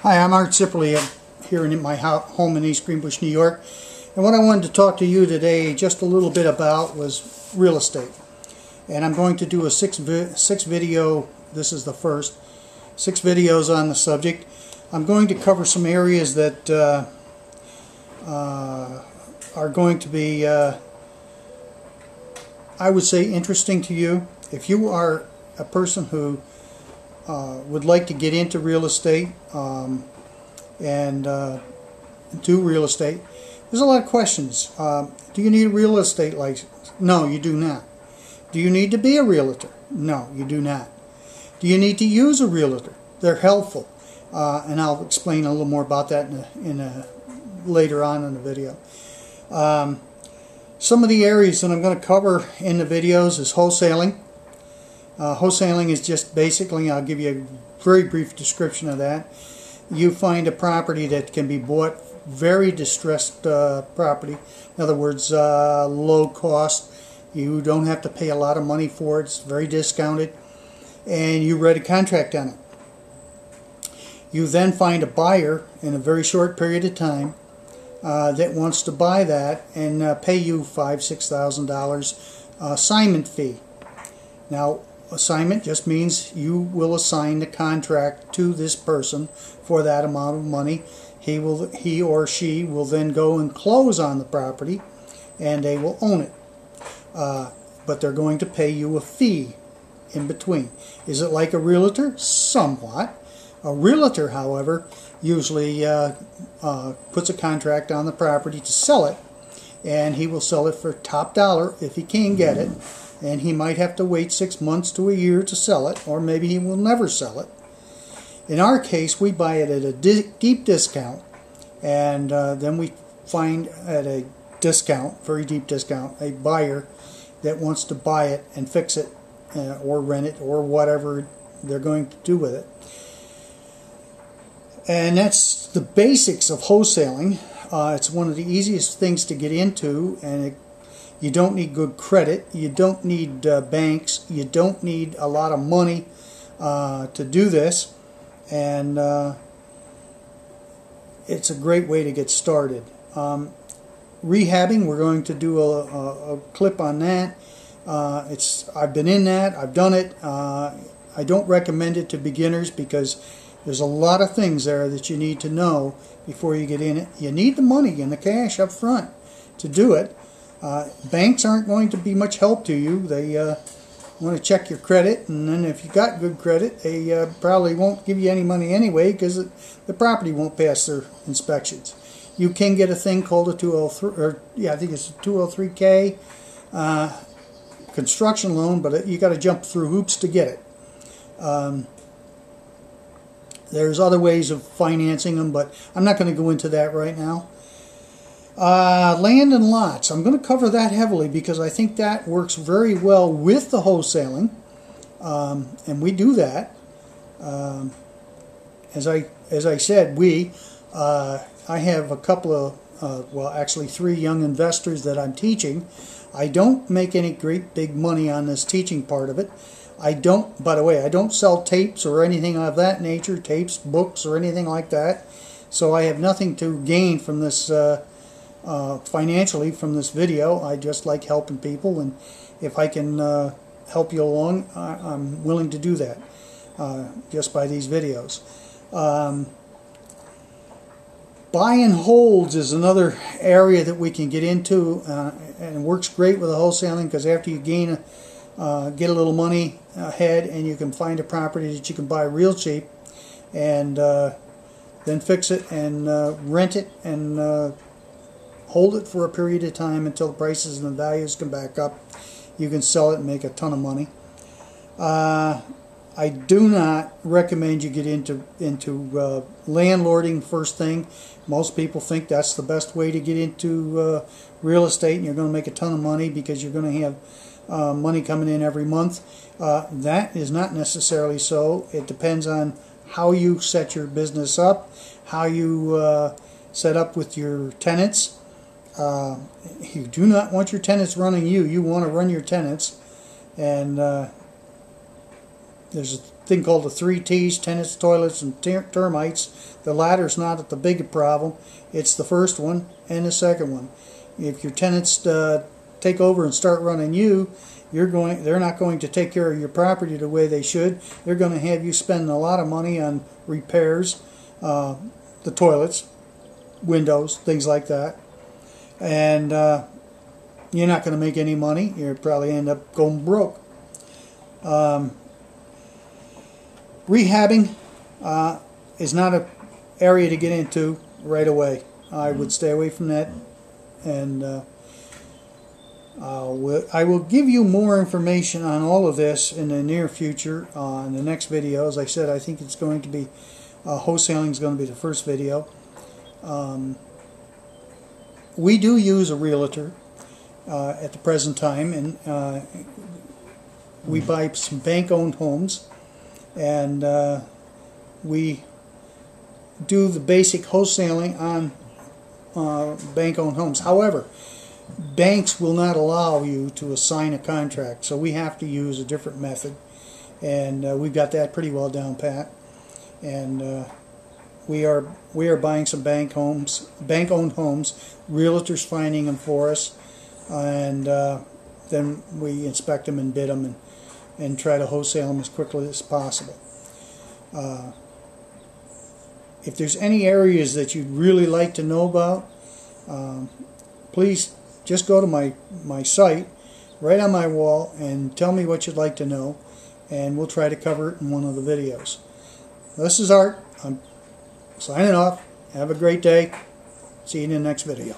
Hi, I'm Art Sipperly here in my home in East Greenbush, New York. And what I wanted to talk to you today just a little bit about was real estate. And I'm going to do a six video, this is the first, 6 videos on the subject. I'm going to cover some areas that are going to be, I would say, interesting to you. If you are a person who would like to get into real estate and do real estate, there's a lot of questions. Do you need a real estate license? No, you do not. Do you need to be a realtor? No, you do not. Do you need to use a realtor? They're helpful, and I'll explain a little more about that later on in the video. Some of the areas that I'm going to cover in the videos is wholesaling. Wholesaling is just basically, I'll give you a very brief description of that. You find a property that can be bought, very distressed property. In other words, low cost. You don't have to pay a lot of money for it. It's very discounted. And you write a contract on it. You then find a buyer in a very short period of time that wants to buy that and pay you $5,000–6,000 assignment fee. Now, assignment just means you will assign the contract to this person for that amount of money. He or she will then go and close on the property, and they will own it. But they're going to pay you a fee in between. Is it like a realtor? Somewhat. A realtor, however, usually puts a contract on the property to sell it, and he will sell it for top dollar if he can get it. And he might have to wait 6 months to a year to sell it, or maybe he will never sell it. In our case, we buy it at a deep discount, and then we find at a discount, very deep discount, a buyer that wants to buy it and fix it or rent it or whatever they're going to do with it. And that's the basics of wholesaling. It's one of the easiest things to get into, and you don't need good credit, you don't need banks, you don't need a lot of money to do this, and it's a great way to get started. Rehabbing, we're going to do a clip on that. I've been in that, I've done it. I don't recommend it to beginners because there's a lot of things there that you need to know before you get in it. You need the money and the cash up front to do it. Banks aren't going to be much help to you. They want to check your credit, and then if you got good credit, they probably won't give you any money anyway because the property won't pass their inspections. You can get a thing called a 203, or yeah, I think it's a 203K construction loan, but you got to jump through hoops to get it. There's other ways of financing them, but I'm not going to go into that right now. Land and lots. I'm going to cover that heavily because I think that works very well with the wholesaling, and we do that. As I said, I have a couple of, well, actually 3 young investors that I'm teaching. I don't make any great big money on this teaching part of it. I don't, by the way, I don't sell tapes or anything of that nature, tapes, books, or anything like that. So I have nothing to gain from this financially from this video. I just like helping people, and if I can help you along, I'm willing to do that just by these videos. Buy and holds is another area that we can get into, and it works great with the wholesaling because after you get a little money ahead, and you can find a property that you can buy real cheap, and then fix it and rent it and hold it for a period of time until the prices and the values come back up. You can sell it and make a ton of money. I do not recommend you get into landlording first thing. Most people think that's the best way to get into real estate, and you're going to make a ton of money because you're going to have money coming in every month. That is not necessarily so. It depends on how you set your business up, how you set up with your tenants. You do not want your tenants running you. You want to run your tenants, and there's thing called the 3 T's, tenants, toilets, and termites. The latter's not the big problem. It's the first one and the second one. If your tenants take over and start running you, they're not going to take care of your property the way they should. They're going to have you spend a lot of money on repairs, the toilets, windows, things like that. And you're not going to make any money. You'll probably end up going broke. Rehabbing is not an area to get into right away. I would stay away from that, and I will give you more information on all of this in the near future in the next video. As I said, I think it's going to be wholesaling is going to be the first video. We do use a realtor at the present time, and we buy some bank-owned homes, and we do the basic wholesaling on bank-owned homes. However, banks will not allow you to assign a contract, so we have to use a different method, and we've got that pretty well down pat. And we are buying some bank-owned homes. Realtors finding them for us, and then we inspect them and bid them and try to wholesale them as quickly as possible. If there's any areas that you'd really like to know about, please just go to my site right on my wall and tell me what you'd like to know, and we'll try to cover it in one of the videos. This is Art. I'm signing off. Have a great day. See you in the next video.